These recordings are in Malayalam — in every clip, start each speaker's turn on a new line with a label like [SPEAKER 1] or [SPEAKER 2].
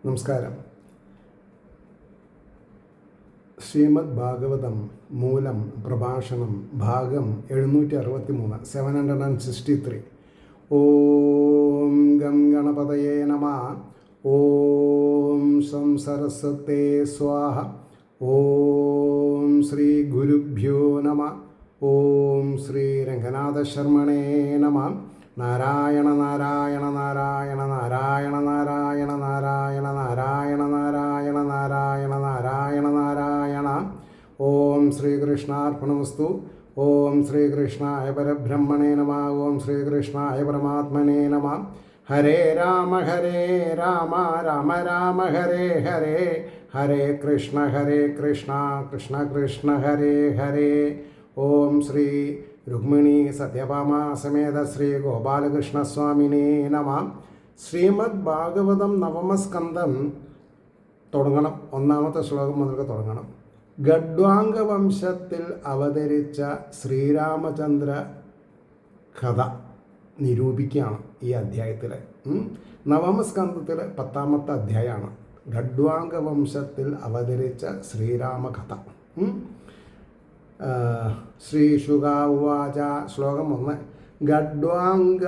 [SPEAKER 1] നമസ്കാരം. ശ്രീമദ് ഭാഗവതം മൂലം പ്രഭാഷണം ഭാഗം 763 763. ഓം ഗം ഗണപതയേ നമഃ. ഓം സം സരസ്വതേ സ്വാഹ. ഓം ശ്രീ ഗുരുഭ്യോ നമഃ. ഓം ശ്രീ രംഗനാഥ ശർമ്മണേ നമഃ. നാരായണ നാരായണ നാരായണ നാരായണ നാരായണ നാരായണ നാരായണ നാരായണ നാരായണ നാരായണ നാരായണ. ഓം ശ്രീകൃഷ്ണാർപ്പണമസ്തു. ഓം ശ്രീകൃഷ്ണായ പരബ്രഹ്മണേ നമഃ. ഓം ശ്രീകൃഷ്ണായ പരമാത്മനേ നമഃ. ഹരേ രാമ രാമ രാമ ഹരേ ഹരേ. ഹരേ കൃഷ്ണ കൃഷ്ണ കൃഷ്ണ ഹരേ ഹരേ. ഓം ശ്രീ രുക്മിണി സത്യഭാമ സമേത ശ്രീ ഗോപാലകൃഷ്ണസ്വാമിനേ നമഃ. ശ്രീമദ് ഭാഗവതം നവമസ്കന്ധം തുടങ്ങണം. ഒന്നാമത്തെ ശ്ലോകം മുതൽക്ക് തുടങ്ങണം. ഗഡ്വാംഗ വംശത്തിൽ അവതരിച്ച ശ്രീരാമചന്ദ്ര കഥ നിരൂപിക്കുകയാണ് ഈ അധ്യായത്തിൽ. നവമസ്കന്ധത്തിൽ 10ാമത്തെ അധ്യായമാണ് ഗഡ്വാംഗ വംശത്തിൽ അവതരിച്ച ശ്രീരാമകഥ. ശ്രീശുക ഉവാച. ശ്ലോകം 1. ഗഡ്വാംഗ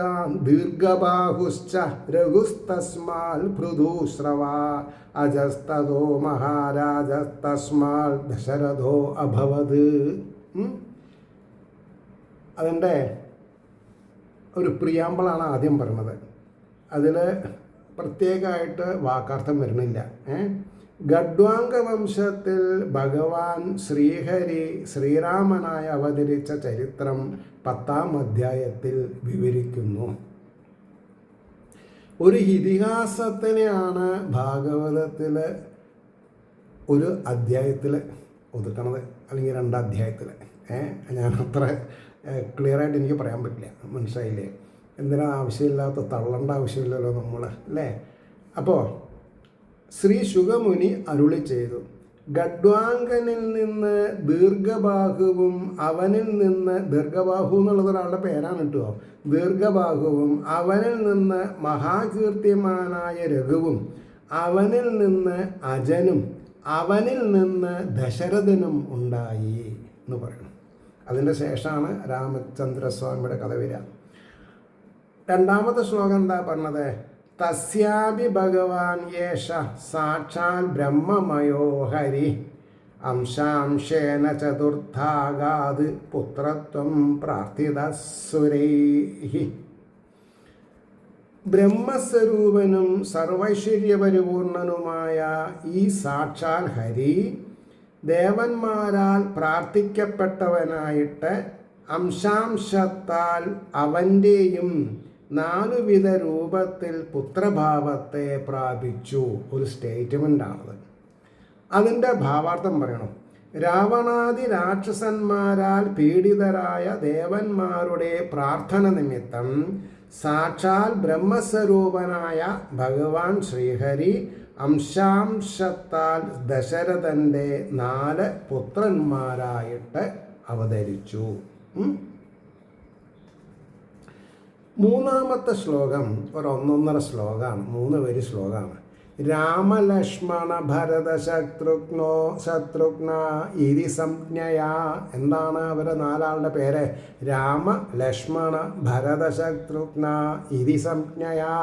[SPEAKER 1] ദീർഘബാഹുശ്ച രഘുസ്തസ്മാൽ പൃഥുശ്രവാ അജസ്തോ മഹാരാജസ്തസ്മാൽ ദശരഥോ അഭവത്. അതിൻ്റെ ഒരു പ്രിയാമ്പിളാണ് ആദ്യം പറയുന്നത്. അതിൽ പ്രത്യേകമായിട്ട് വാക്കാർത്ഥം വരുന്നില്ല. ഗഡ്വാംഗ വംശത്തിൽ ഭഗവാൻ ശ്രീഹരി ശ്രീരാമനായി അവതരിച്ച ചരിത്രം 10ാം അധ്യായത്തിൽ വിവരിക്കുന്നു. ഒരു ഇതിഹാസത്തിനെയാണ് ഭാഗവതത്തിൽ ഒരു അധ്യായത്തിൽ ഒതുക്കണത്, അല്ലെങ്കിൽ 2 അധ്യായത്തിൽ. ഞാൻ അത്ര ക്ലിയറായിട്ട് എനിക്ക് പറയാൻ പറ്റില്ല. മനസ്സിലായില്ലേ? എന്തിനാ ആവശ്യമില്ലാത്ത തള്ളേണ്ട ആവശ്യമില്ലല്ലോ നമ്മൾ, അല്ലേ? അപ്പോൾ ശ്രീ ശുഗമുനി അരുളി ചെയ്തു. ഗഡ്വാംഗനിൽ നിന്ന് ദീർഘബാഹുവും അവനിൽ നിന്ന് ദീർഘബാഹു എന്നുള്ളത് ഒരാളുടെ പേരാണ് കിട്ടുമോ. ദീർഘബാഹുവും അവനിൽ നിന്ന് മഹാകീർത്തിമാനായ രഘുവും അവനിൽ നിന്ന് അജനും അവനിൽ നിന്ന് ദശരഥനും ഉണ്ടായി എന്ന് പറയണം. അതിൻ്റെ ശേഷമാണ് രാമചന്ദ്രസ്വാമിയുടെ കഥ വരിക. 2ാമത്തെ ശ്ലോകം എന്താ പറഞ്ഞത്? തസ്യാപി ഭഗവാൻ യേശ സാക്ഷാൽ ബ്രഹ്മമയോ ഹരി അംശാംശേന ചതുർത്ഥാഗാത് പുത്രത്വം പ്രാർത്ഥിതസുരൈഹി. ബ്രഹ്മസ്വരൂപനും സർവൈശ്വര്യപരിപൂർണനുമായ ഈ സാക്ഷാൽ ഹരി ദേവന്മാരാൽ പ്രാർത്ഥിക്കപ്പെട്ടവനായിട്ട് അംശാംശത്താൽ അവൻ്റെയും 4 വിധ രൂപത്തിൽ പുത്രഭാവത്തെ പ്രാപിച്ചു. ഒരു സ്റ്റേറ്റ്മെൻ്റാണത്. അതിൻ്റെ ഭാവാർത്ഥം പറയണം. രാവണാദി രാക്ഷസന്മാരാൽ പീഡിതരായ ദേവന്മാരുടെ പ്രാർത്ഥന നിമിത്തം സാക്ഷാൽ ബ്രഹ്മസ്വരൂപനായ ഭഗവാൻ ശ്രീഹരി അംശാംശത്താൽ ദശരഥൻ്റെ 4 പുത്രന്മാരായിട്ട് അവതരിച്ചു. 3ാമത്തെ ശ്ലോകം ഒരു 1.5 ശ്ലോകമാണ്, 3 വരി ശ്ലോകമാണ്. രാമലക്ഷ്മണ ഭരത ശത്രുഘ്ന ഇതി സംജ്ഞയാ. എന്താണ് അവരെ 4 ആളുടെ പേര്? രാമ ലക്ഷ്മണ ഭരത ശത്രുഘ്ന ഇതി സംജ്ഞയാ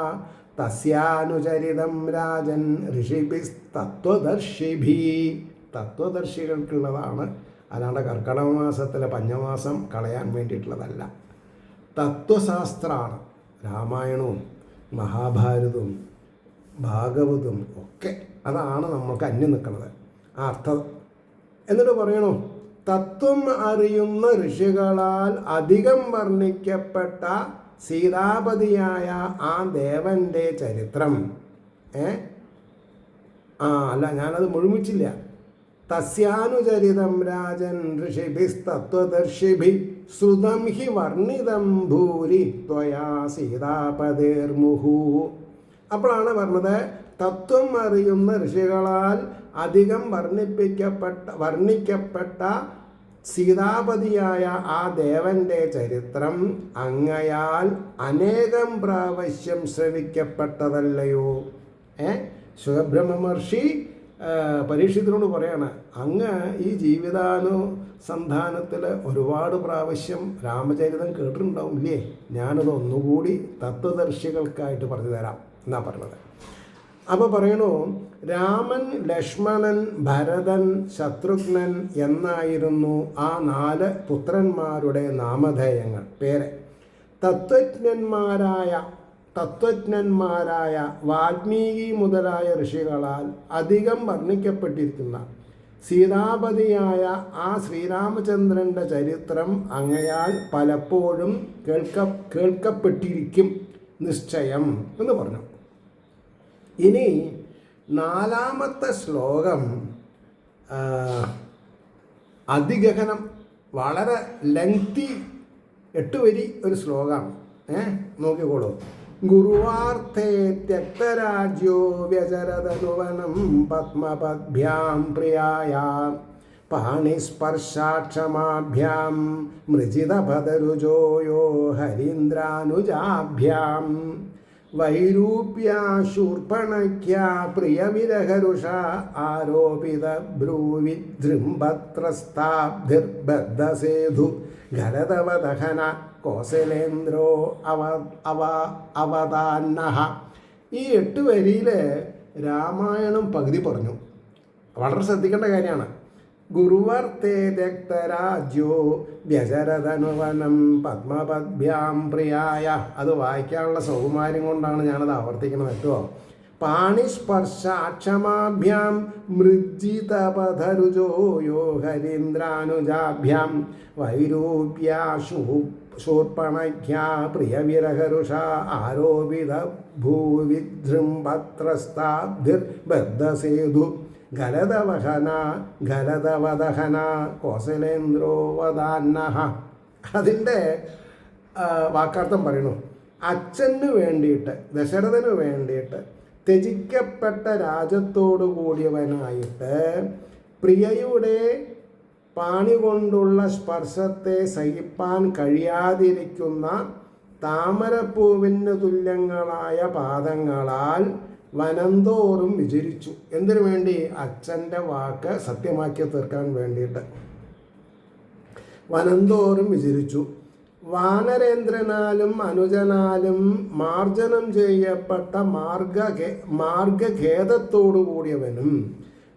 [SPEAKER 1] തസ്യാനുചരിതം രാജൻ ഋഷിഭിസ് തത്വദർശിഭി. തത്വദർശികൾക്കുള്ളതാണ്, അല്ലാണ്ട് കർക്കടക മാസത്തിലെ പഞ്ഞമാസം കളയാൻ വേണ്ടിയിട്ടുള്ളതല്ല. തത്വശാസ്ത്രമാണ് രാമായണവും മഹാഭാരതവും ഭാഗവതവും ഒക്കെ. അതാണ് നമ്മൾക്ക് അന്യം നിൽക്കുന്നത് ആ അർത്ഥം. എന്നിട്ട് പറയണു, തത്വം അറിയുന്ന ഋഷികളാൽ അധികം വർണ്ണിക്കപ്പെട്ട സീതാപതിയായ ആ ദേവൻ്റെ ചരിത്രം. അല്ല, ഞാനത് മുഴുമിച്ചില്ല. തസ്യാനുചരിതം രാജൻ ഋഷിഭിസ്തത്വദർശിഭി ശ്രുതം ഹി വർണ്ണിതം ഭൂരി ത്വയാ സീതാപതേർമുഹു. അപ്പോഴാണ് പറഞ്ഞത്, തത്വം അറിയുന്ന ഋഷികളാൽ അധികം വർണ്ണിക്കപ്പെട്ട സീതാപതിയായ ആ ദേവൻ്റെ ചരിത്രം അങ്ങയാൽ അനേകം പ്രാവശ്യം ശ്രവിക്കപ്പെട്ടതല്ലയോ. സുഖബ്രഹ്മ മഹർഷി പരീക്ഷിത്തിനോട് പറയാണ്, അങ്ങ് ഈ ജീവിതാനുസന്ധാനത്തിൽ ഒരുപാട് പ്രാവശ്യം രാമചരിതം കേട്ടിട്ടുണ്ടാവും ഇല്ലേ? ഞാനത് ഒന്നുകൂടി തത്വദർശികൾക്കായിട്ട് പറഞ്ഞു തരാം എന്നാണ് പറഞ്ഞത്. അപ്പോൾ പറയണു, രാമൻ, ലക്ഷ്മണൻ, ഭരതൻ, ശത്രുഘ്നൻ എന്നായിരുന്നു ആ 4 പുത്രന്മാരുടെ നാമധേയങ്ങൾ, പേര്. തത്വജ്ഞന്മാരായ വാൽമീകി മുതലായ ഋഷികളാൽ അധികം വർണ്ണിക്കപ്പെട്ടിരിക്കുന്ന സീതാപതിയായ ആ ശ്രീരാമചന്ദ്രൻ്റെ ചരിത്രം അങ്ങയാൽ പലപ്പോഴും കേൾക്കപ്പെട്ടിരിക്കും നിശ്ചയം എന്ന് പറഞ്ഞു. ഇനി 4-ാമത്തെ ശ്ലോകം അതിഗഹനം, വളരെ ലെങ്തി, 8 വരി ഒരു ശ്ലോകമാണ്. നോക്കിക്കോളൂ. ഗുരുവാർത്ഥേ ത്യക്തരാജ്യോ വ്യചരതനുവനം പത്മപദ്ഭ്യാം പ്രിയായ പാണിസ്പർശാക്ഷമാഭ്യാം മൃജിതപദരുജോയോ ഹരീന്ദ്രാനുജാഭ്യാം വൈരൂപ്യാശൂർപ്പണഖ്യാ പ്രിയവിരഹരുഷ ആരോപിത ബ്രൂവിജൃംഭത്രസ്താബ്ധിർബദ്ധസേധു ഖരതവദഹന കോസലേന്ദ്രോ അവതാന്നഃ. ഈ 8 വരിയിൽ രാമായണം പകുതി പറഞ്ഞു. വളരെ ശ്രദ്ധിക്കേണ്ട കാര്യമാണ്. ഗുരുവർത്തേ രക്തരാജ്യോ വ്യചരതനുവനം പത്മപദ്ഭ്യാം പ്രിയായ. അത് വായിക്കാനുള്ള സൗകുമാര്യം കൊണ്ടാണ് ഞാനത് ആവർത്തിക്കുന്നത് കേട്ടോ. പാണിസ്പർശാക്ഷമാഭ്യാം മൃജിതപഥരുജോയോ ഹരീന്ദ്രാനുജാഭ്യാം വൈരൂപ്യാശൂർപ്പണഖ്യാ പ്രിയവിരഹരുഷ ആരോപിത ഭൂവിജൃംഭത്രസ്താബ്ധിർബദ്ധസേധു ഖരതവദഹന കോസലേന്ദ്രോ വദാന്നഃ. അതിൻ്റെ വാക്കാർത്ഥം പറയുന്നു. അച്ഛന് വേണ്ടിയിട്ട്, ദശരഥന് വേണ്ടിയിട്ട് ത്യജിക്കപ്പെട്ട രാജ്യത്തോടു കൂടിയവനായിട്ട് പ്രിയയുടെ പാണി കൊണ്ടുള്ള സ്പർശത്തെ സഹിപ്പാൻ കഴിയാതിരിക്കുന്ന താമരപ്പൂവിന് തുല്യങ്ങളായ പാദങ്ങളാൽ വനന്തോറും വിചരിച്ചു. എന്തിനു വേണ്ടി? അച്ഛൻ്റെ വാക്ക് സത്യമാക്കി തീർക്കാൻ വേണ്ടിയിട്ട് വനന്തോറും വിചരിച്ചു. വാനരേന്ദ്രനാലും അനുജനാലും മാർജനം ചെയ്യപ്പെട്ട മാർഗഖേദത്തോടു കൂടിയവനും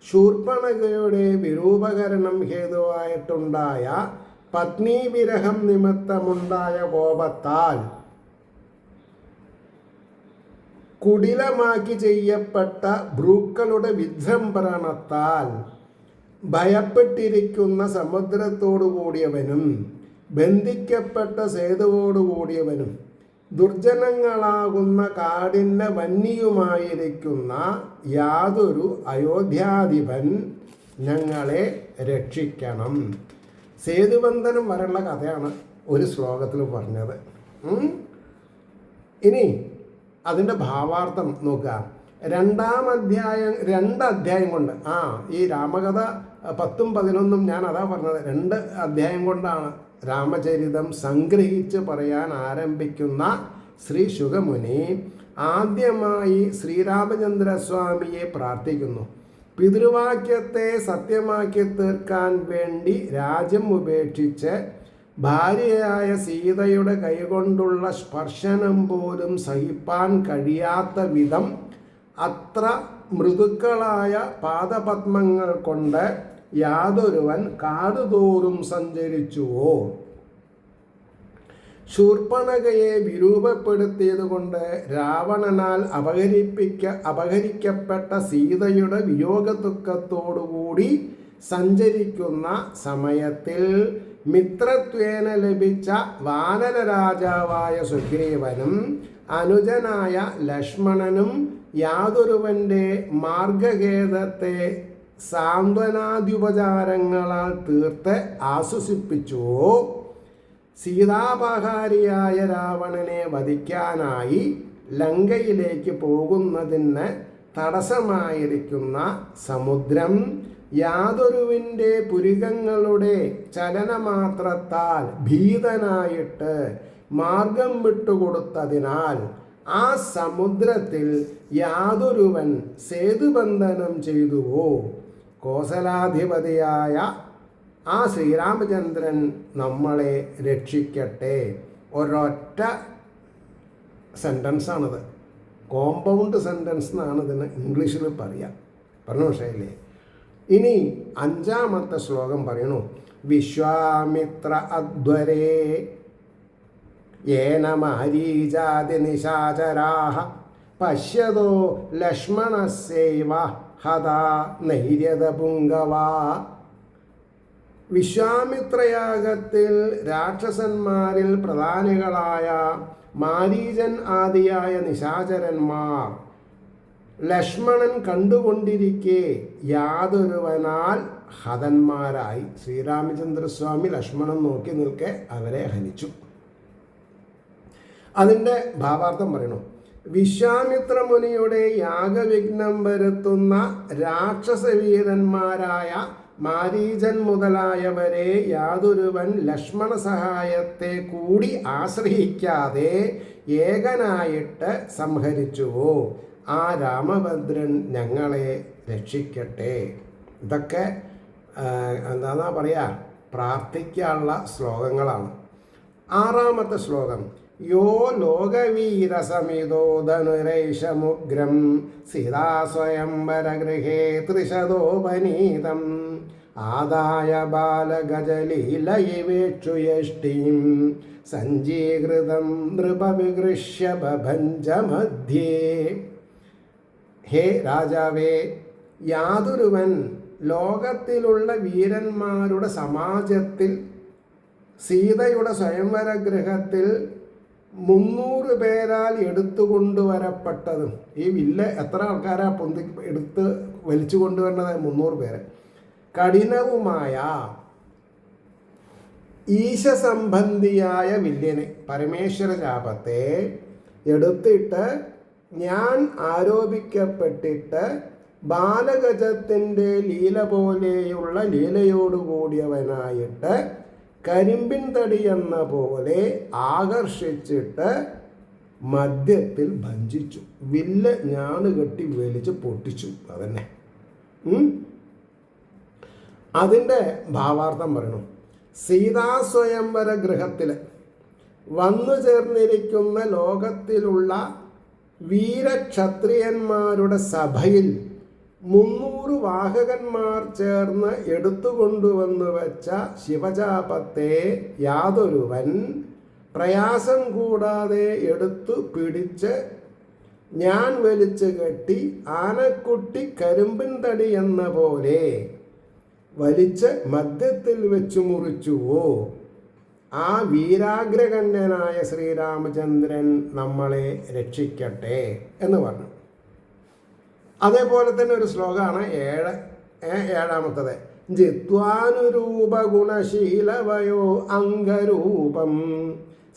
[SPEAKER 1] ശൂർപ്പണഖയുടെ വിരൂപകരണം ഹേതുവായിട്ടുണ്ടായ പത്നീവിരഹം നിമിത്തമുണ്ടായ കോപത്താൽ കുടിലമാക്കി ചെയ്യപ്പെട്ട ഭ്രൂക്കളുടെ വിജൃംഭണത്താൽ ഭയപ്പെട്ടിരിക്കുന്ന സമുദ്രത്തോടു കൂടിയവനും ബന്ധിക്കപ്പെട്ട സേതുവോടുകൂടിയവനും ദുർജനങ്ങളാകുന്ന കാടിൻ്റെ വന്യയുമായിരിക്കുന്ന യാതൊരു അയോധ്യാധിപൻ ഞങ്ങളെ രക്ഷിക്കണം. സേതുബന്ധനം വരെയുള്ള കഥയാണ് ഒരു ശ്ലോകത്തിൽ പറഞ്ഞത്. ഇനി അതിൻ്റെ ഭാവാർത്ഥം നോക്കുക. 2-ാം അധ്യായം 2 അധ്യായം കൊണ്ട് ഈ രാമകഥ 10ഉം 11ഉം ഞാൻ അതാ പറഞ്ഞത്. 2 അധ്യായം കൊണ്ടാണ് രാമചരിതം സംഗ്രഹിച്ച് പറയാൻ ആരംഭിക്കുന്ന ശ്രീ ശുഗമുനി ആദ്യമായി ശ്രീരാമചന്ദ്രസ്വാമിയെ പ്രാർത്ഥിക്കുന്നു. പിതൃവാക്യത്തെ സത്യമാക്കി തീർക്കാൻ വേണ്ടി രാജ്യം ഉപേക്ഷിച്ച് ഭാര്യയായ സീതയുടെ കൈകൊണ്ടുള്ള സ്പർശനം പോലും സഹിപ്പാൻ കഴിയാത്ത വിധം അത്ര മൃദുക്കളായ പാദപത്മങ്ങൾ കൊണ്ട് യാതൊരുവൻ കാടുതോറും സഞ്ചരിച്ചുവോ? ശൂർപ്പണഖയെ വിരൂപപ്പെടുത്തിയതുകൊണ്ട് രാവണനാൽ അപഹരിക്കപ്പെട്ട സീതയുടെ വിയോഗദുഃഖത്തോടുകൂടി സഞ്ചരിക്കുന്ന സമയത്തിൽ മിത്രത്വേന ലഭിച്ച വാനര രാജാവായ സുഗ്രീവനും അനുജനായ ലക്ഷ്മണനും യാതൊരുവൻ്റെ മാർഗഖേദത്തെ സാന്ത്വനാദ്യുപചാരങ്ങളാൽ തീർത്ത് ആശ്വസിപ്പിച്ചുവോ? സീതാപഹാരിയായ രാവണനെ വധിക്കാനായി ലങ്കയിലേക്ക് പോകുന്നതിന് തടസ്സമായിരിക്കുന്ന സമുദ്രം യാതൊരുവിൻ്റെ പുരികങ്ങളുടെ ചലനമാത്രത്താൽ ഭീതനായിട്ട് മാർഗം വിട്ടുകൊടുത്തതിനാൽ ആ സമുദ്രത്തിൽ യാതൊരുവൻ സേതുബന്ധനം ചെയ്തുവോ കോസലാധിപതിയായ ആ ശ്രീരാമചന്ദ്രൻ നമ്മളെ രക്ഷിക്കട്ടെ. ഒരൊറ്റ സെൻറ്റൻസാണിത്. കോമ്പൗണ്ട് സെൻറ്റൻസ് എന്നാണ് ഇതിന് ഇംഗ്ലീഷിൽ പറയുക. പറഞ്ഞു മനസ്സിലായില്ലേ? ഇനി 5ാമത്തെ ശ്ലോകം പറയണു. വിശ്വാമിത്ര അധ്വരേ യേന മാരീചാതി നിശാചരാഃ പശ്യതോ ലക്ഷ്മണസ്യൈവ ഹതാ നൈര്യത പുങ്കവാ. വിശ്വാമിത്രയാഗത്തിൽ രാക്ഷസന്മാരിൽ പ്രധാനികളായ മാരീചൻ ആദിയായ നിശാചരന്മാർ ലക്ഷ്മണൻ കണ്ടുകൊണ്ടിരിക്കെ യാതൊരുവനാൽ ഹതന്മാരായി. ശ്രീരാമചന്ദ്രസ്വാമി ലക്ഷ്മണൻ നോക്കി നിൽക്കെ അവരെ ഹനിച്ചു. അതിൻ്റെ ഭാവാർത്ഥം പറയണു. വിശ്വാമിത്ര മുനിയുടെ യാഗവിഘ്നം വരുത്തുന്ന രാക്ഷസവീരന്മാരായ മാരീചൻ മുതലായവരെ യാതൊരുവൻ ലക്ഷ്മണ സഹായത്തെ കൂടി ആശ്രയിക്കാതെ ഏകനായിട്ട് സംഹരിച്ചുവോ ആ രാമഭദ്രൻ ഞങ്ങളെ രക്ഷിക്കട്ടെ. ഇതൊക്കെ എന്താ പറയുക, പ്രാർത്ഥിക്കാനുള്ള ശ്ലോകങ്ങളാണ്. 6ാമത്തെ ശ്ലോകം. യോ ലോകവീരസമിതോ ധനുരൈഷമുഗ്രം സീതാസ്വയംവരഗൃഹേ ത്രിശതോപനീതം ആദായ ബാലഗജലീലയിവേക്ഷുയഷ്ടിം സഞ്ജീകൃതം നൃപവിഗൃഹ്യ ബഭഞ്ജ മധ്യേ. ഹേ രാജാവേ, യാതൊരുവൻ ലോകത്തിലുള്ള വീരന്മാരുടെ സമാജത്തിൽ സീതയുടെ സ്വയംവരഗൃഹത്തിൽ 300 പേരാൽ എടുത്തുകൊണ്ടുവരപ്പെട്ടതും, ഈ വില്ല് എത്ര ആൾക്കാരാ എടുത്ത് വലിച്ചു കൊണ്ടുവരുന്നത്? 300 പേര്. കഠിനവുമായ ഈശസംബന്ധിയായ വില്ലിനെ, പരമേശ്വര ശാപത്തെ എടുത്തിട്ട് ഞാൻ ആരോപിക്കപ്പെട്ടിട്ട് ബാലഗജത്തിൻ്റെ ലീല പോലെയുള്ള ലീലയോടുകൂടിയവനായിട്ട് കരിമ്പിൻ തടി എന്ന പോലെ ആകർഷിച്ചിട്ട് മധ്യത്തിൽ ഭഞ്ജിച്ചു. വില്ല് ഞാണുകെട്ടി വലിച്ച് പൊട്ടിച്ചു. അതന്നെ അതിൻ്റെ ഭാവാർത്ഥം പറയണു. സീതാസ്വയംവര ഗൃഹത്തിൽ വന്നു ചേർന്നിരിക്കുന്ന ലോകത്തിലുള്ള വീരക്ഷത്രിയന്മാരുടെ സഭയിൽ 300 വാഹകന്മാർ ചേർന്ന് എടുത്തുകൊണ്ടുവന്നു വെച്ച ശിവചാപത്തെ യാതൊരുവൻ പ്രയാസം കൂടാതെ എടുത്തു പിടിച്ച് ഞാൻ വലിച്ചു കെട്ടി ആനക്കുട്ടി കരിമ്പിൻ തടി എന്ന പോലെ വലിച്ച് മധ്യത്തിൽ വെച്ചു മുറിച്ചുവോ ആ വീരാഗ്രകണ്യനായ ശ്രീരാമചന്ദ്രൻ നമ്മളെ രക്ഷിക്കട്ടെ എന്ന് പറഞ്ഞു. അതേപോലെ തന്നെ ഒരു ശ്ലോകമാണ് 7ാമത്തത്. ജിത്വാനുരൂപ ഗുണശീലവയോ അംഗരൂപം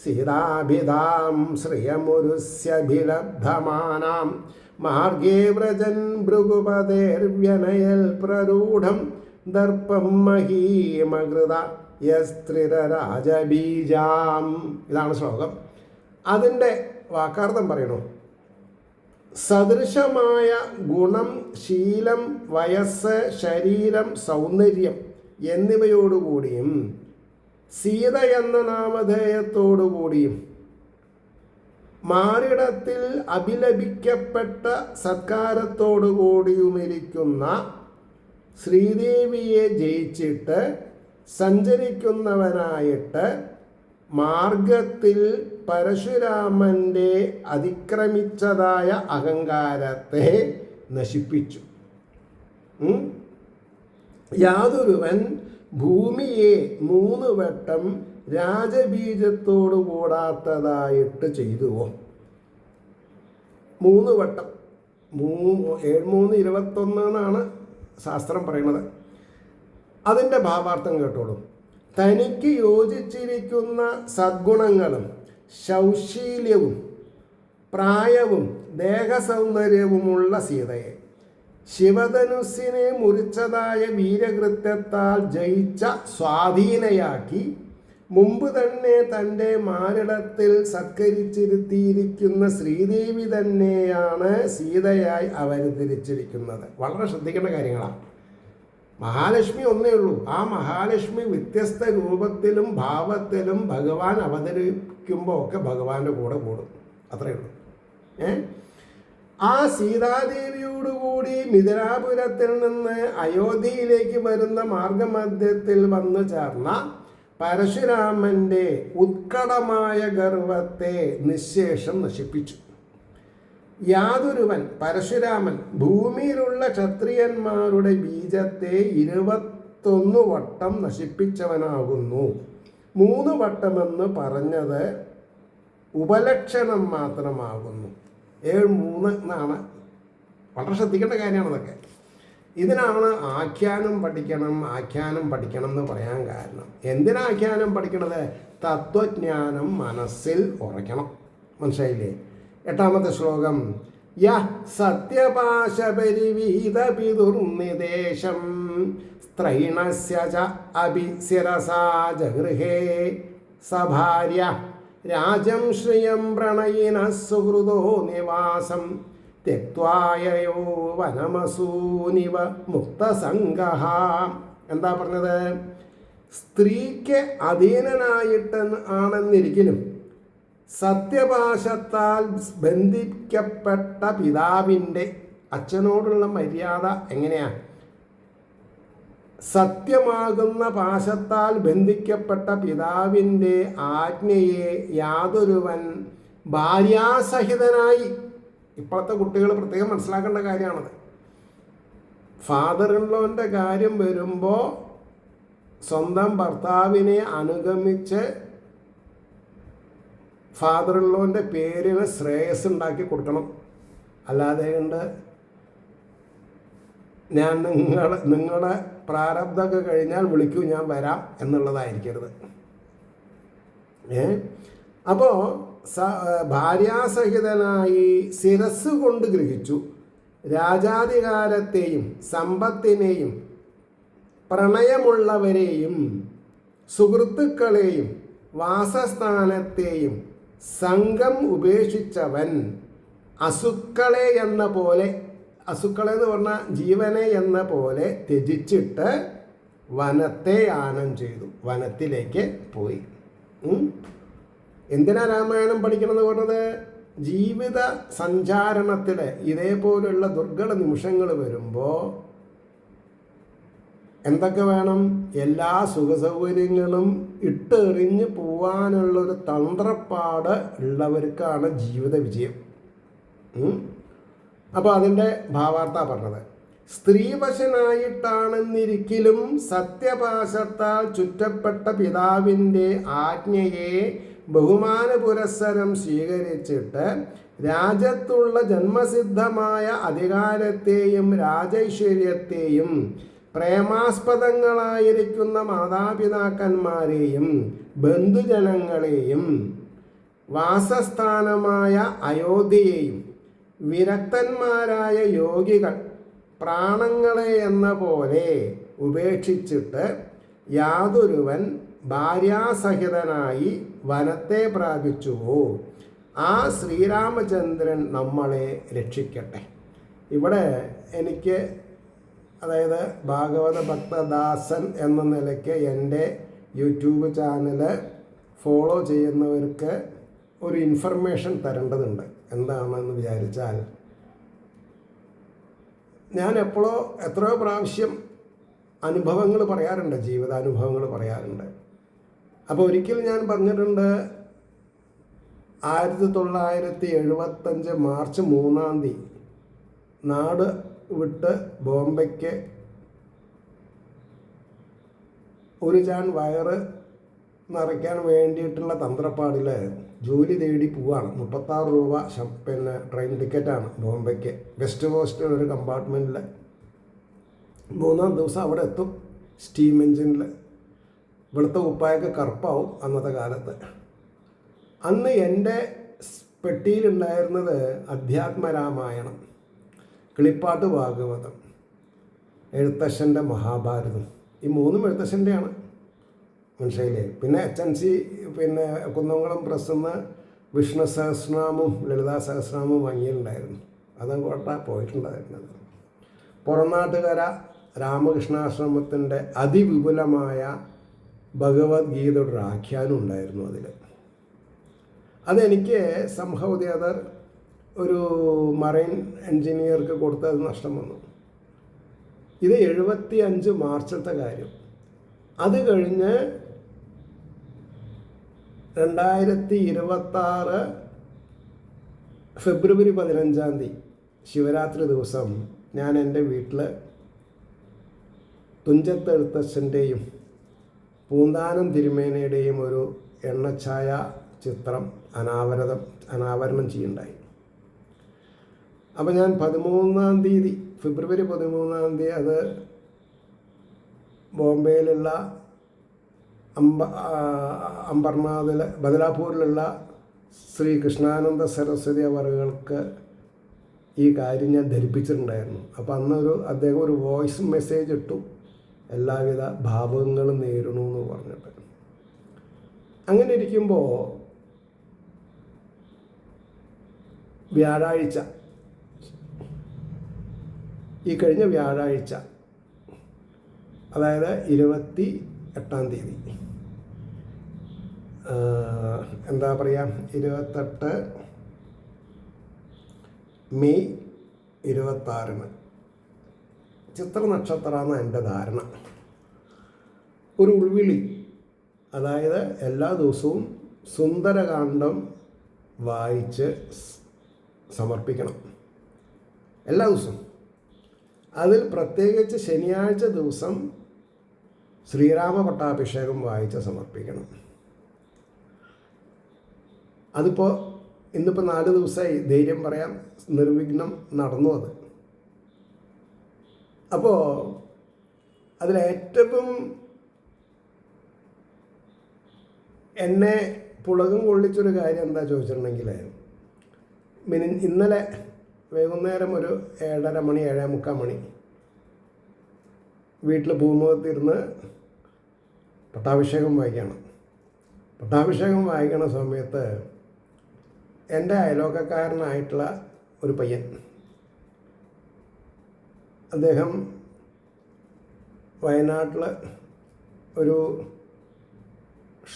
[SPEAKER 1] സീതാഭിധാം ശ്രിയമുരുസ്യഭിലബ്ധമാനാം മാർഗേ വ്രജൻ ഭൃഗുപതേർവ്യനയൽ പ്രരൂഢം ദർപ്പം മഹീമകൃത യസ്ത്രിരരാജബീജാം. ഇതാണ് ശ്ലോകം. അതിൻ്റെ വാക്കാർത്ഥം പറയണു. സദൃശമായ ഗുണം, ശീലം, വയസ്സ്, ശരീരം, സൗന്ദര്യം എന്നിവയോടുകൂടിയും സീത എന്ന നാമധേയത്തോടുകൂടിയും മാറിടത്തിൽ അഭിലപിക്കപ്പെട്ട സത്കാരത്തോടുകൂടിയുമിരിക്കുന്ന ശ്രീദേവിയെ ജയിച്ചിട്ട് സഞ്ചരിക്കുന്നവനായിട്ട് മാർഗത്തിൽ പരശുരാമൻ്റെ അതിക്രമിച്ചതായ അഹങ്കാരത്തെ നശിപ്പിച്ചു. യാതൊരുവൻ ഭൂമിയെ 3 വട്ടം രാജബീജത്തോടു കൂടാത്തതായിട്ട് ചെയ്തുവോ? 3 വട്ടം. 7 3 21 എന്നാണ് ശാസ്ത്രം പറയുന്നത്. അതിൻ്റെ ഭാവാർത്ഥം കേട്ടോളൂ. തനിക്ക് യോജിച്ചിരിക്കുന്ന സദ്ഗുണങ്ങളും ശൗശീല്യവും പ്രായവും ദേഹസൗന്ദര്യവുമുള്ള സീതയെ ശിവധനുസ്സിനെ മുറിച്ചതായ വീരകൃത്യത്താൽ ജയിച്ച സ്വാധീനയാക്കി മുമ്പ് തന്നെ തൻ്റെ മാരിടത്തിൽ സത്കരിച്ചിരുത്തിയിരിക്കുന്ന ശ്രീദേവി തന്നെയാണ് സീതയായി അവതരിച്ചിരിക്കുന്നത്. വളരെ ശ്രദ്ധിക്കേണ്ട കാര്യങ്ങളാണ്. മഹാലക്ഷ്മി ഒന്നേ ഉള്ളൂ. ആ മഹാലക്ഷ്മി വ്യത്യസ്ത രൂപത്തിലും ഭാവത്തിലും ഭഗവാൻ അവതരിക്കുമ്പോൾ ഒക്കെ ഭഗവാന്റെ കൂടെ കൂടും. അത്രയേ ഉള്ളൂ. ആ സീതാദേവിയോടുകൂടി മിഥിലാപുരത്തിൽ നിന്ന് അയോധ്യയിലേക്ക് വരുന്ന മാർഗമധ്യത്തിൽ വന്നു ചേർന്ന പരശുരാമൻ്റെ ഉത്കടമായ ഗർവത്തെ നിശേഷം നശിപ്പിച്ചു. യാതൊരുവൻ പരശുരാമൻ ഭൂമിയിലുള്ള ക്ഷത്രിയന്മാരുടെ ബീജത്തെ 21 വട്ടം നശിപ്പിച്ചവനാകുന്നു. 3 വട്ടമെന്ന് പറഞ്ഞത് ഉപലക്ഷണം മാത്രമാകുന്നു. 7-3 എന്നാണ്. വളരെ ശ്രദ്ധിക്കേണ്ട കാര്യമാണ് ഇതൊക്കെ. ഇതിനാണ് ആഖ്യാനം പഠിക്കണം എന്ന് പറയാൻ കാരണം. എന്തിനാ ആഖ്യാനം പഠിക്കണത്? തത്വജ്ഞാനം മനസ്സിൽ ഉറയ്ക്കണം. മനസ്സിലായില്ലേ? 8ാമത്തെ ശ്ലോകം. യഃ സത്യപാശപരിവീത പിതുർനിദേശം സ്ത്രൈണസ്യ ച അഭിശിരസാ ജഗൃഹേ സഭാര്യ രാജം ശ്രിയം പ്രണയിന സുഹൃദോ നിവാസം തെക്വായയോ വനമസൂനിവ മുക്തസംഗഃ. എന്താ പറഞ്ഞത്? സ്ത്രീക്ക് അധീനനായിട്ട് ആണെന്നിരിക്കലും സത്യപാശത്താൽ ബന്ധിക്കപ്പെട്ട പിതാവിൻ്റെ, അച്ഛനോടുള്ള മര്യാദ എങ്ങനെയാ? സത്യമാകുന്ന പാശത്താൽ ബന്ധിക്കപ്പെട്ട പിതാവിൻ്റെ ആജ്ഞയെ യാതൊരുവൻ ഭാര്യാസഹിതനായി, ഇപ്പോഴത്തെ കുട്ടികൾ പ്രത്യേകം മനസ്സിലാക്കേണ്ട കാര്യമാണത്. ഫാദർ ഇൻ ലോൻ്റെ കാര്യം വരുമ്പോൾ സ്വന്തം ഭർത്താവിനെ അനുഗമിച്ച് ഫാദർ ഇൻ ലോൻ്റെ പേരിന് ശ്രേയസ് ഉണ്ടാക്കി കൊടുക്കണം. അല്ലാതെ കൊണ്ട് ഞാൻ നിങ്ങളുടെ പ്രാരബ്ധമൊക്കെ കഴിഞ്ഞാൽ വിളിക്കൂ, ഞാൻ വരാം എന്നുള്ളതായിരിക്കരുത്. അപ്പോൾ ഭാര്യാസഹിതനായി ശിരസ് കൊണ്ട് ഗ്രഹിച്ചു. രാജാധികാരത്തെയും സമ്പത്തിനെയും പ്രണയമുള്ളവരെയും സുഹൃത്തുക്കളെയും വാസസ്ഥാനത്തെയും സംഘം ഉപേക്ഷിച്ചവൻ അസുക്കളെ എന്ന പോലെ, അസുക്കളെ എന്ന് പറഞ്ഞാൽ ജീവനെ എന്ന പോലെ ത്യജിച്ചിട്ട് വനത്തെ ആനം ചെയ്തു, വനത്തിലേക്ക് പോയി. എന്തിനാ രാമായണം പഠിക്കണമെന്ന് പറഞ്ഞത്? ജീവിത സഞ്ചാരണത്തിൽ ഇതേപോലുള്ള ദുർഘട നിമിഷങ്ങൾ വരുമ്പോൾ എന്തൊക്കെ വേണം? എല്ലാ സുഖസൗകര്യങ്ങളും ഇട്ടെറിഞ്ഞ് പോവാനുള്ളൊരു തന്ത്രപ്പാട് ഉള്ളവർക്കാണ് ജീവിത വിജയം. അപ്പോൾ അതിൻ്റെ ഭാവാർത്ഥ പറഞ്ഞത്. സ്ത്രീവശനായിട്ടാണെന്നിരിക്കലും സത്യപാശത്താൽ ചുറ്റപ്പെട്ട പിതാവിൻ്റെ ആജ്ഞയെ ബഹുമാന പുരസ്സരം സ്വീകരിച്ചിട്ട് രാജ്യത്തുള്ള ജന്മസിദ്ധമായ അധികാരത്തെയും രാജൈശ്വര്യത്തെയും പ്രേമാസ്പദങ്ങളായിരിക്കുന്ന മാതാപിതാക്കന്മാരെയും ബന്ധുജനങ്ങളെയും വാസസ്ഥാനമായ അയോധ്യയെയും വിരക്തന്മാരായ യോഗികൾ പ്രാണങ്ങളെ എന്ന പോലെ ഉപേക്ഷിച്ചിട്ട് യാതൊരുവൻ ഭാര്യാസഹിതനായി വനത്തെ പ്രാപിച്ചുവോ ആ ശ്രീരാമചന്ദ്രൻ നമ്മളെ രക്ഷിക്കട്ടെ. ഇവിടെ എനിക്ക്, അതായത് ഭാഗവത ഭക്തദാസൻ എന്ന നിലയ്ക്ക് എൻ്റെ യൂട്യൂബ് ചാനൽ ഫോളോ ചെയ്യുന്നവർക്ക് ഒരു ഇൻഫർമേഷൻ തരേണ്ടതുണ്ട്. എന്താണെന്ന് വിചാരിച്ചാൽ, ഞാൻ എത്രയോ പ്രാവശ്യം അനുഭവങ്ങൾ പറയാറുണ്ട്, ജീവിതാനുഭവങ്ങൾ പറയാറുണ്ട്. അപ്പോൾ ഒരിക്കൽ ഞാൻ പറഞ്ഞിട്ടുണ്ട്, 1975 മാർച്ച് 3 നാട് വിട്ട് ബോംബെക്ക് ഒരു ചാൻ വയറ് നിറയ്ക്കാൻ വേണ്ടിയിട്ടുള്ള തന്ത്രപ്പാടിൽ ജോലി തേടി പോവാണ്. 36 രൂപ ട്രെയിൻ ടിക്കറ്റാണ് ബോംബെക്ക്. വെസ്റ്റ് കോസ്റ്റിൽ ഒരു കമ്പാർട്ട്മെൻറ്റിൽ 3-ാം ദിവസം അവിടെ എത്തും. സ്റ്റീം എഞ്ചിനിൽ വെളുത്ത കുപ്പായൊക്കെ കറുപ്പാവും അന്നത്തെ കാലത്ത്. അന്ന് എൻ്റെ പെട്ടിയിലുണ്ടായിരുന്നത് അധ്യാത്മരാമായണം, കിളിപ്പാട്ട് ഭാഗവതം, എഴുത്തച്ഛൻ്റെ മഹാഭാരതം. ഈ 3 എഴുത്തച്ഛൻ്റെയാണ്. മനസ്സിലായില്ലേ? പിന്നെ HNC പിന്നെ കുന്നംകുളം പ്രസ്സെന്ന് വിഷ്ണു സഹസ്രനാമവും ലളിതാ സഹസ്രനാമവും വാങ്ങിയിട്ടുണ്ടായിരുന്നു. അതങ്ങോട്ടാ പോയിട്ടുണ്ടായിരുന്നത്. പുറംനാട്ടുകര രാമകൃഷ്ണാശ്രമത്തിൻ്റെ അതിവിപുലമായ ഭഗവത്ഗീതയുടെ ഒരു ആഖ്യാനം ഉണ്ടായിരുന്നു അതിൽ. അതെനിക്ക് സംഭവ ദേദർ ഒരു മറൈൻ എൻജിനീയർക്ക് കൊടുത്തത് നഷ്ടം വന്നു. ഇത് 75 മാർച്ചിലത്തെ കാര്യം. അത് കഴിഞ്ഞ് 2026 ഫെബ്രുവരി 15 ശിവരാത്രി ദിവസം ഞാൻ എൻ്റെ വീട്ടിൽ തുഞ്ചത്തെഴുത്തച്ഛൻ്റെയും പൂന്താനം തിരുമേനയുടെയും ഒരു എണ്ണച്ചായ ചിത്രം അനാവരണം ചെയ്യുണ്ടായി. അപ്പോൾ ഞാൻ 13-ാം തീയതി ഫെബ്രുവരി 13-ാം തീയതി അത് ബോംബെയിലുള്ള അംബർനാഥിൽ ബദലാപൂരിലുള്ള ശ്രീ കൃഷ്ണാനന്ദ സരസ്വതി അവറുകൾക്ക് ഈ കാര്യം ഞാൻ ധരിപ്പിച്ചിട്ടുണ്ടായിരുന്നു. അപ്പോൾ അദ്ദേഹം ഒരു വോയിസ് മെസ്സേജ് ഇട്ടു, എല്ലാവിധ ഭാവങ്ങളും നേരണു എന്ന് പറഞ്ഞിട്ട്. അങ്ങനെ ഇരിക്കുമ്പോൾ വ്യാഴാഴ്ച, ഈ കഴിഞ്ഞ വ്യാഴാഴ്ച, അതായത് 28-ാം തീയതി, എന്താ പറയുക, 28 മെയ് 26 ചിത്ര നക്ഷത്രമാണ് എൻ്റെ ധാരണ. ഒരു ഉൾവിളി, അതായത് എല്ലാ ദിവസവും സുന്ദരകാന്ഡം വായിച്ച് സമർപ്പിക്കണം, എല്ലാ ദിവസവും. അതിൽ പ്രത്യേകിച്ച് ശനിയാഴ്ച ദിവസം ശ്രീരാമ പട്ടാഭിഷേകം വായിച്ച് സമർപ്പിക്കണം. അതിപ്പോൾ ഇന്നിപ്പോൾ 4 ദിവസമായി, ധൈര്യം പറയാം, നിർവിഘ്നം നടന്നു അത്. അപ്പോൾ അതിലേറ്റവും എന്നെ പുളകം കൊള്ളിച്ചൊരു കാര്യം എന്താ ചോദിച്ചിട്ടുണ്ടെങ്കിൽ, ഇന്നലെ വൈകുന്നേരം ഒരു 7:30 മണി 7:45 മണി വീട്ടിൽ ഭൂമുഖത്തിരുന്ന് പട്ടാഭിഷേകം വായിക്കണം. പട്ടാഭിഷേകം വായിക്കണ സമയത്ത് എൻ്റെ അയലോക്കക്കാരനായിട്ടുള്ള ഒരു പയ്യൻ, അദ്ദേഹം വയനാട്ടിൽ ഒരു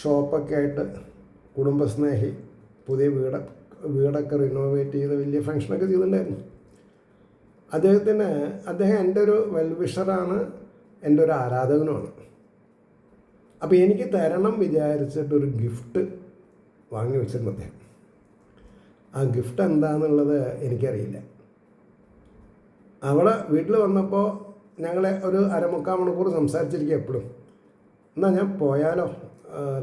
[SPEAKER 1] ഷോപ്പൊക്കെ ആയിട്ട് കുടുംബസ്നേഹി, പുതിയ വീടൊക്കെ റിനോവേറ്റ് ചെയ്ത് വലിയ ഫങ്ഷനൊക്കെ ചെയ്തിട്ടുണ്ടായിരുന്നു. അദ്ദേഹം എൻ്റെ ഒരു വെൽവിഷറാണ്, എൻ്റെ ഒരു ആരാധകനുമാണ്. അപ്പോൾ എനിക്ക് തരണം വിചാരിച്ചിട്ടൊരു ഗിഫ്റ്റ് വാങ്ങി വെച്ചിരുന്നു അദ്ദേഹം. ആ ഗിഫ്റ്റ് എന്താണെന്നുള്ളത് എനിക്കറിയില്ല. അവിടെ വീട്ടിൽ വന്നപ്പോൾ ഞങ്ങളെ ഒരു 3/4 മണിക്കൂർ സംസാരിച്ചിരിക്കുക എപ്പോഴും. എന്നാൽ ഞാൻ പോയാലോ,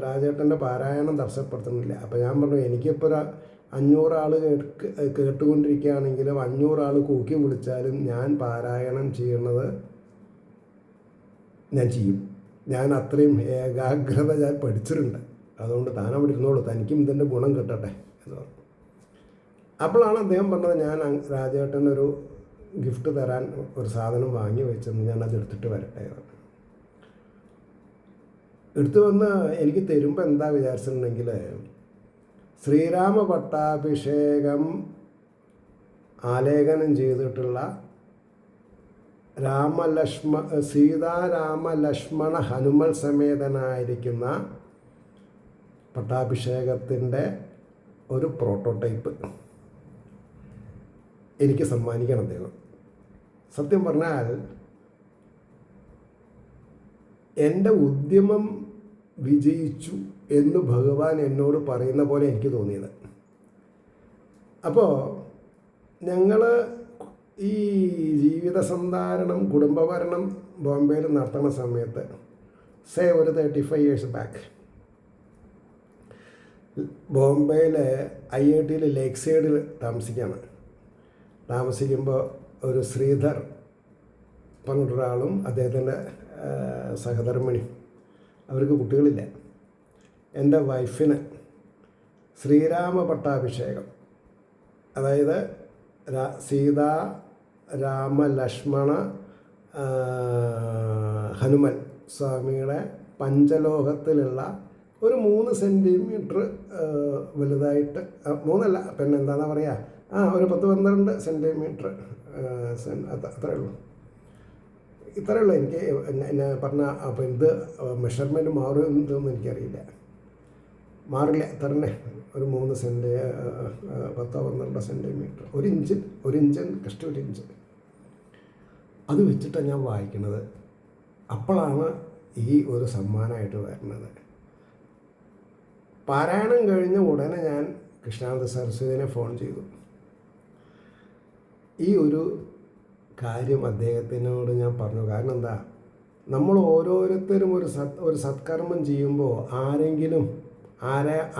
[SPEAKER 1] രാജേട്ടൻ്റെ പാരായണം തടസ്സപ്പെടുത്തുന്നില്ല. അപ്പോൾ ഞാൻ പറഞ്ഞു, എനിക്കിപ്പോൾ 500 ആൾ കേട്ടുകൊണ്ടിരിക്കുകയാണെങ്കിലും 500 ആൾ കൂക്കി വിളിച്ചാലും ഞാൻ പാരായണം ചെയ്യുന്നത് ഞാൻ ചെയ്യും. ഞാൻ അത്രയും ഏകാഗ്രത ഞാൻ പഠിച്ചിട്ടുണ്ട്. അതുകൊണ്ട് താൻ അവിടെ ഇരുന്നോളൂ, തനിക്കും ഇതിൻ്റെ ഗുണം കിട്ടട്ടെ എന്ന് പറഞ്ഞു. അപ്പോഴാണ് അദ്ദേഹം പറഞ്ഞത്, ഞാൻ രാജേട്ടനൊരു ഗിഫ്റ്റ് തരാൻ ഒരു സാധനം വാങ്ങി വെച്ചെന്ന്, ഞാനത് എടുത്തിട്ട് വരട്ടെ. എടുത്തു വന്ന് എനിക്ക് തരുമ്പോൾ എന്താ വിചാരിച്ചിട്ടുണ്ടെങ്കിൽ, ശ്രീരാമ പട്ടാഭിഷേകം ആലേഖനം ചെയ്തിട്ടുള്ള സീതാരാമ ലക്ഷ്മണ ഹനുമൽ സമേതനായിരിക്കുന്ന പട്ടാഭിഷേകത്തിൻ്റെ ഒരു പ്രോട്ടോടൈപ്പ് എനിക്ക് സമ്മാനിക്കണം അദ്ദേഹം. സത്യം പറഞ്ഞാൽ എൻ്റെ ഉദ്യമം വിജയിച്ചു എന്ന് ഭഗവാൻ എന്നോട് പറയുന്ന പോലെ എനിക്ക് തോന്നിയത്. അപ്പോൾ ഞങ്ങൾ ഈ ജീവിത സന്ധാരണം, കുടുംബഭരണം ബോംബെയിൽ നടത്തുന്ന സമയത്ത് ഒരു 35 ഇയേഴ്സ് ബാക്ക് ബോംബെയിലെ IIT ലേക്ക് സൈഡിൽ താമസിക്കുമ്പോൾ ഒരു ശ്രീധർ പറഞ്ഞിട്ടൊരാളും അദ്ദേഹത്തിൻ്റെ സഹധർമ്മിണി, അവർക്ക് കുട്ടികളില്ല. എൻ്റെ വൈഫിന് ശ്രീരാമ പട്ടാഭിഷേകം, അതായത് സീതാ രാമ ലക്ഷ്മണ ഹനുമൻ സ്വാമികളെ പഞ്ചലോഹത്തിലുള്ള ഒരു 3 സെൻറ്റിമീറ്റർ വലുതായിട്ട്, 3 അല്ല, പിന്നെ എന്താണെന്നാ പറയുക, ഒരു 10-12 സെൻറ്റിമീറ്റർ അത്രയേ ഉള്ളൂ. ഇത്രയേ ഉള്ളൂ. എനിക്ക് എന്നെ പറഞ്ഞ അപ്പോൾ ഇത് മെഷർമെൻറ്റ് മാറുമെന്നൊന്നും എനിക്കറിയില്ല. മാറില്ല, ഇത്ര തന്നെ, ഒരു 3 സെൻറ്റ് 10-12 സെൻറ്റിമീറ്റർ, 1 ഇഞ്ച് കഷ്ടി 1 ഇഞ്ച്. അത് വെച്ചിട്ടാണ് ഞാൻ വായിക്കുന്നത്. അപ്പോഴാണ് ഈ ഒരു സമ്മാനമായിട്ട് വരുന്നത്. പാരായണം കഴിഞ്ഞ ഉടനെ ഞാൻ കൃഷ്ണാനന്ദ സരസ്വതിനെ ഫോൺ ചെയ്തു. ഈ ഒരു കാര്യം അദ്ദേഹത്തിനോട് ഞാൻ പറഞ്ഞു. കാരണം എന്താ, നമ്മൾ ഓരോരുത്തരും ഒരു സത്കർമ്മം ചെയ്യുമ്പോൾ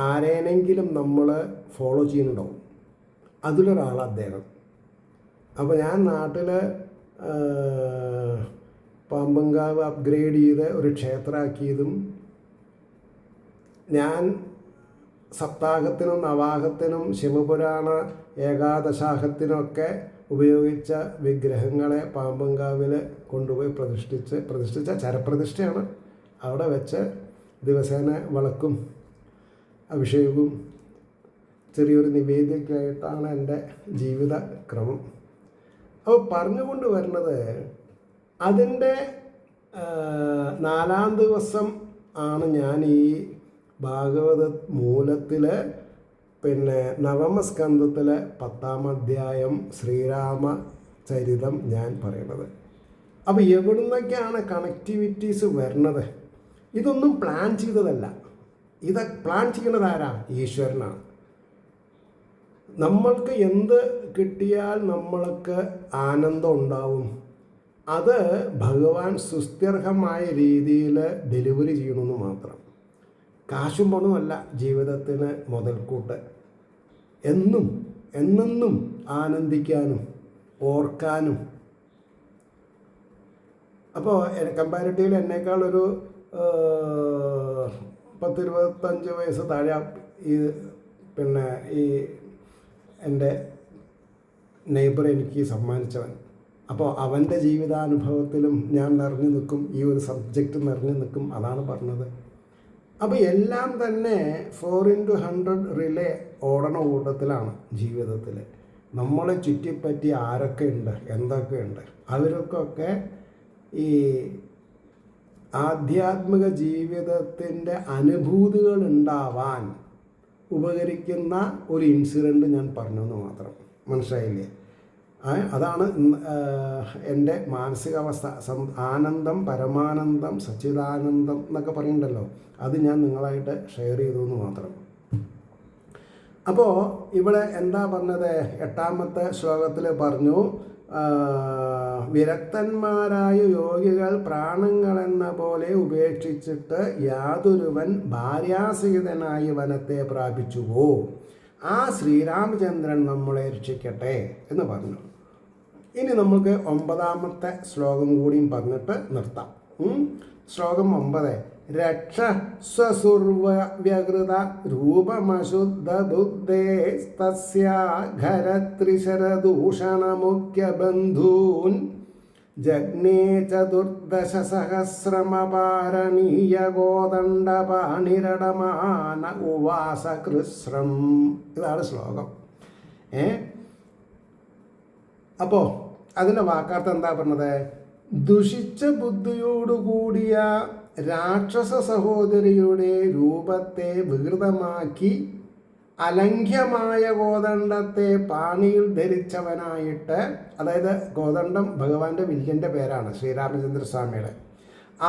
[SPEAKER 1] ആരേനെങ്കിലും നമ്മൾ ഫോളോ ചെയ്യുന്നുണ്ടാവും. അതിലൊരാളാണ് അദ്ദേഹം. അപ്പോൾ ഞാൻ നാട്ടിൽ പാമ്പങ്കാവ് അപ്ഗ്രേഡ് ചെയ്ത് ഒരു ക്ഷേത്രമാക്കിയതും, ഞാൻ സപ്താഹത്തിനും നവാഹത്തിനും ശിവപുരാണ ഏകാദശാഹത്തിനൊക്കെ ഉപയോഗിച്ച വിഗ്രഹങ്ങളെ പാമ്പങ്കാവിൽ കൊണ്ടുപോയി പ്രതിഷ്ഠിച്ച ചരപ്രതിഷ്ഠയാണ്. അവിടെ വെച്ച് ദിവസേന വിളക്കും അഭിഷേകവും ചെറിയൊരു നിവേദ്യമൊക്കെയായിട്ടാണ് എൻ്റെ ജീവിത ക്രമം. അപ്പോൾ പറഞ്ഞുകൊണ്ട് വരുന്നത്, അതിൻ്റെ 4-ാം ദിവസം ആണ് ഞാൻ ഈ ഭാഗവത മൂലത്തിൽ പിന്നെ നവമസ്കന്ധത്തിൽ 10-ാം അധ്യായം ശ്രീരാമചരിതം ഞാൻ പറയണത്. അപ്പോൾ എവിടുന്നൊക്കെയാണ് കണക്ടിവിറ്റീസ് വരുന്നത്? ഇതൊന്നും പ്ലാൻ ചെയ്തതല്ല. ഇത് പ്ലാൻ ചെയ്യുന്നത് ആരാ? ഈശ്വരനാണ്. നമ്മൾക്ക് എന്ത് കിട്ടിയാൽ നമ്മൾക്ക് ആനന്ദം ഉണ്ടാവും, അത് ഭഗവാൻ സുസ്ഥിരമായ രീതിയിൽ ഡെലിവറി ചെയ്യണമെന്ന് മാത്രം. കാശും പണമല്ല ജീവിതത്തിന് മുതൽക്കൂട്ട്. എന്നെന്നും ആനന്ദിക്കാനും ഓർക്കാനും. അപ്പോൾ കമ്പാരിറ്റീവ്ലി എന്നേക്കാളൊരു 10-25 വയസ്സ് താഴെ പിന്നെ ഈ എൻ്റെ നെയ്ബർ എനിക്ക് സമ്മാനിച്ചവൻ. അപ്പോൾ അവൻ്റെ ജീവിതാനുഭവത്തിലും ഞാൻ നിറഞ്ഞു നിൽക്കും, ഈ ഒരു സബ്ജക്റ്റ് നിറഞ്ഞു നിൽക്കും. അതാണ് പറഞ്ഞത്. അപ്പോൾ എല്ലാം തന്നെ 4x100 റിലേ ഓടണ കൂട്ടത്തിലാണ് ജീവിതത്തിൽ. നമ്മളെ ചുറ്റിപ്പറ്റി ആരൊക്കെ ഉണ്ട്, എന്തൊക്കെയുണ്ട്, അവർക്കൊക്കെ ഈ ആധ്യാത്മിക ജീവിതത്തിൻ്റെ അനുഭൂതികൾ ഉണ്ടാവാൻ ഉപകരിക്കുന്ന ഒരു ഇൻസിഡൻറ്റ് ഞാൻ പറഞ്ഞു എന്ന് മാത്രം. മനസ്സിലായില്ലേ? അതാണ് എൻ്റെ മാനസികാവസ്ഥ. ആനന്ദം, പരമാനന്ദം, സച്ചിദാനന്ദം എന്നൊക്കെ പറയുന്നുണ്ടല്ലോ, അത് ഞാൻ നിങ്ങളായിട്ട് ഷെയർ ചെയ്തു എന്ന് മാത്രം. അപ്പോൾ ഇവിടെ എന്താ പറഞ്ഞത്? 8-ാമത്തെ ശ്ലോകത്തിൽ പറഞ്ഞു, വിരക്തന്മാരായ യോഗികൾ പ്രാണങ്ങളെന്ന പോലെ ഉപേക്ഷിച്ചിട്ട് യാതൊരുവൻ ഭാര്യാസഹിതനായി വനത്തെ പ്രാപിച്ചുവോ, ആ ശ്രീരാമചന്ദ്രൻ നമ്മളെ രക്ഷിക്കട്ടെ എന്ന് പറഞ്ഞു. ഇനി നമുക്ക് 9-ാമത്തെ ശ്ലോകം കൂടിയും പറഞ്ഞിട്ട് നിർത്താം. ശ്ലോകം 9. രക്ഷ സ്വസുർവ്യകൃത രൂപമശുദ്ധ ബുദ്ധേസ്തസ്യ ഘരത്രിശരദൂഷണമുഖ്യബന്ധൂൻ ജഗ്നേ ചതുർദശസഹസ്രമപാരണീയ ഗോദണ്ഡപാണിരടമാന ഉവാസ കൃശ്രം. ഇതാണ് ശ്ലോകം. അപ്പോൾ അതിൻ്റെ വാക്കാർത്ഥം എന്താ പറഞ്ഞത്? ദുഷിച്ച ബുദ്ധിയോടുകൂടിയ രാക്ഷസ സഹോദരിയുടെ രൂപത്തെ വികൃതമാക്കി അലംഘ്യമായ ഗോദണ്ഡത്തെ പാണിയിൽ ധരിച്ചവനായിട്ട്, അതായത് ഗോദണ്ഡം ഭഗവാന്റെ വില്യൻ്റെ പേരാണ്, ശ്രീരാമചന്ദ്രസ്വാമിയുടെ,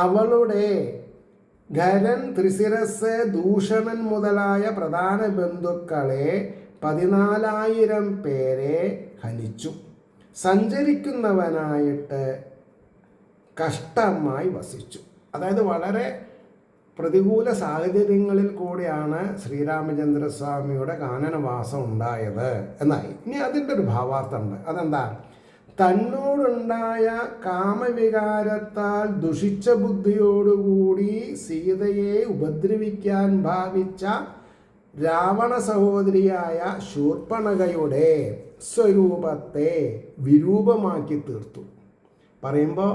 [SPEAKER 1] അവളുടെ ഖരൻ, ത്രിശിരസ്, ദൂഷണൻ മുതലായ പ്രധാന ബന്ധുക്കളെ 14,000 പേരെ ഹനിച്ചു. സഞ്ചരിക്കുന്നവനായിട്ട് കഷ്ടമായി വസിച്ചു. അതായത് വളരെ പ്രതികൂല സാഹചര്യങ്ങളിൽ കൂടിയാണ് ശ്രീരാമചന്ദ്രസ്വാമിയുടെ കാനനവാസം ഉണ്ടായത് എന്നായി. ഇനി അതിൻ്റെ ഒരു ഭാവാർത്ഥമുണ്ട്. അതെന്താ? തന്നോടുണ്ടായ കാമവികാരത്താൽ ദുഷിച്ച ബുദ്ധിയോടുകൂടി സീതയെ ഉപദ്രവിക്കാൻ ഭാവിച്ച രാവണ സഹോദരിയായ ശൂർപ്പണഖയുടെ സ്വരൂപത്തെ വിരൂപമാക്കി തീർത്തു. പറയുമ്പോൾ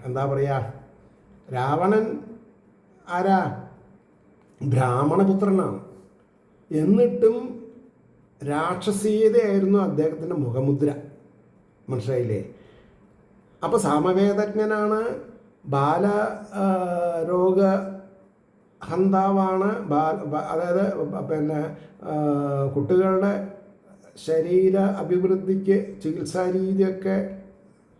[SPEAKER 1] എന്താ പറയുക, രാവണൻ ആരാ? ബ്രാഹ്മണപുത്രനാണ്. എന്നിട്ടും രാക്ഷസീയതയായിരുന്നു അദ്ദേഹത്തിൻ്റെ മുഖമുദ്ര. മനസ്സിലായില്ലേ? അപ്പോൾ സാമവേദജ്ഞനാണ്, ബാലരോഗ ഹന്താവാണ്, അതായത് പിന്നെ കുട്ടികളുടെ ശരീര അഭിവൃദ്ധിക്ക് ചികിത്സാ രീതിയൊക്കെ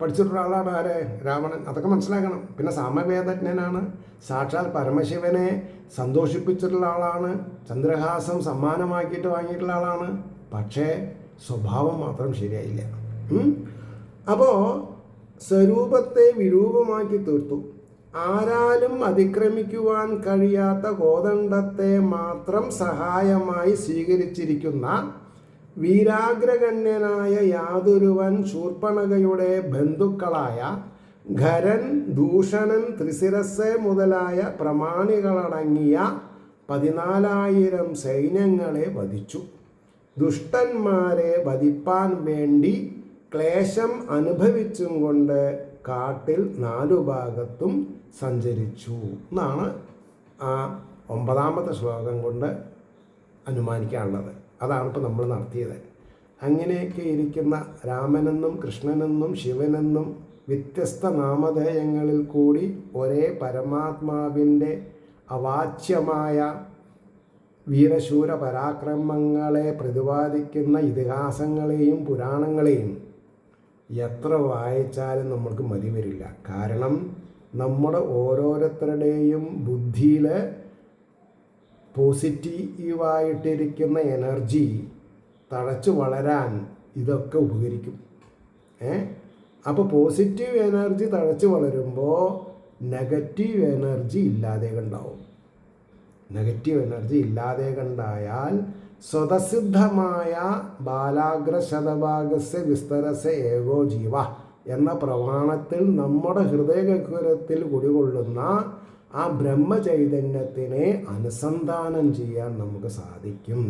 [SPEAKER 1] പഠിച്ചിട്ടുള്ള ആളാണ് ആരെ? രാവണൻ. അതൊക്കെ മനസ്സിലാക്കണം. പിന്നെ സാമവേദജ്ഞനാണ്, സാക്ഷാൽ പരമശിവനെ സന്തോഷിപ്പിച്ചിട്ടുള്ള ആളാണ്, ചന്ദ്രഹാസം സമ്മാനമാക്കിയിട്ട് വാങ്ങിയിട്ടുള്ള ആളാണ്. പക്ഷേ സ്വഭാവം മാത്രം ശരിയായില്ല. അപ്പോൾ സ്വരൂപത്തെ വിരൂപമാക്കി തീർത്തു. ആരാലും അതിക്രമിക്കുവാൻ കഴിയാത്ത കോദണ്ഡത്തെ മാത്രം സഹായമായി സ്വീകരിച്ചിരിക്കുന്ന വീരാഗ്രഗണ്യനായ യാതൊരുവൻ ശൂർപ്പണഖയുടെ ബന്ധുക്കളായ ഖരൻ, ദൂഷണൻ, ത്രിശിരസ് മുതലായ പ്രമാണികളടങ്ങിയ 14,000 സൈന്യങ്ങളെ വധിച്ചു. ദുഷ്ടന്മാരെ വധിപ്പാൻ വേണ്ടി ക്ലേശം അനുഭവിച്ചും കൊണ്ട് കാട്ടിൽ 4 ഭാഗത്തും സഞ്ചരിച്ചു എന്നാണ് ആ 9ാമത്തെ ശ്ലോകം കൊണ്ട് അനുമാനിക്കാനുള്ളത്. അതാണ് ഇപ്പോൾ നമ്മൾ നടത്തിയത്. അങ്ങനെയൊക്കെ ഇരിക്കുന്ന രാമനെന്നും കൃഷ്ണനെന്നും ശിവനെന്നും വ്യത്യസ്ത നാമധേയങ്ങളിൽ കൂടി ഒരേ പരമാത്മാവിൻ്റെ അവാച്യമായ വീരശൂര പരാക്രമങ്ങളെ പ്രതിപാദിക്കുന്ന ഇതിഹാസങ്ങളെയും പുരാണങ്ങളെയും എത്ര വായിച്ചാലും നമ്മൾക്ക് മതി വരില്ല. കാരണം നമ്മുടെ ഓരോരുത്തരുടെയും ബുദ്ധിയിൽ പോസിറ്റീവായിട്ടിരിക്കുന്ന എനർജി തഴച്ചു വളരാൻ ഇതൊക്കെ ഉപകരിക്കും. അപ്പോൾ പോസിറ്റീവ് എനർജി തഴച്ചു വളരുമ്പോൾ നെഗറ്റീവ് എനർജി ഇല്ലാതെ കണ്ടാവും. നെഗറ്റീവ് എനർജി ഇല്ലാതെ കണ്ടായാൽ സ്വതസിദ്ധമായ ബാലാഗ്രശതഭാഗസ്യ വിസ്തരസ്യ ഏകോ ജീവ എന്ന പ്രമാണത്തിൽ നമ്മുടെ ഹൃദയഗഹ്വരത്തിൽ കുടികൊള്ളുന്ന ആ ബ്രഹ്മചൈതന്യത്തിനെ അനുസന്ധാനം ചെയ്യാൻ നമുക്ക് സാധിക്കും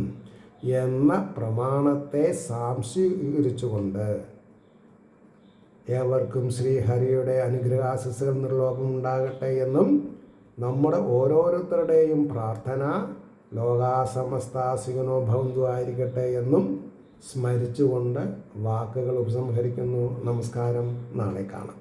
[SPEAKER 1] എന്ന പ്രമാണത്തെ സാംശീകരിച്ചുകൊണ്ട് ഏവർക്കും ശ്രീഹരിയുടെ അനുഗ്രഹാശിസ്സുകൾ നിർലോകം ഉണ്ടാകട്ടെ എന്നും നമ്മുടെ ഓരോരുത്തരുടെയും പ്രാർത്ഥന ലോകാസമസ്താസികനോ ഭവന്തു ആയിരിക്കട്ടെ എന്നും സ്മരിച്ചുകൊണ്ട് വാക്കുകൾ ഉപസംഹരിക്കുന്നു. നമസ്കാരം. നാളെ കാണാം.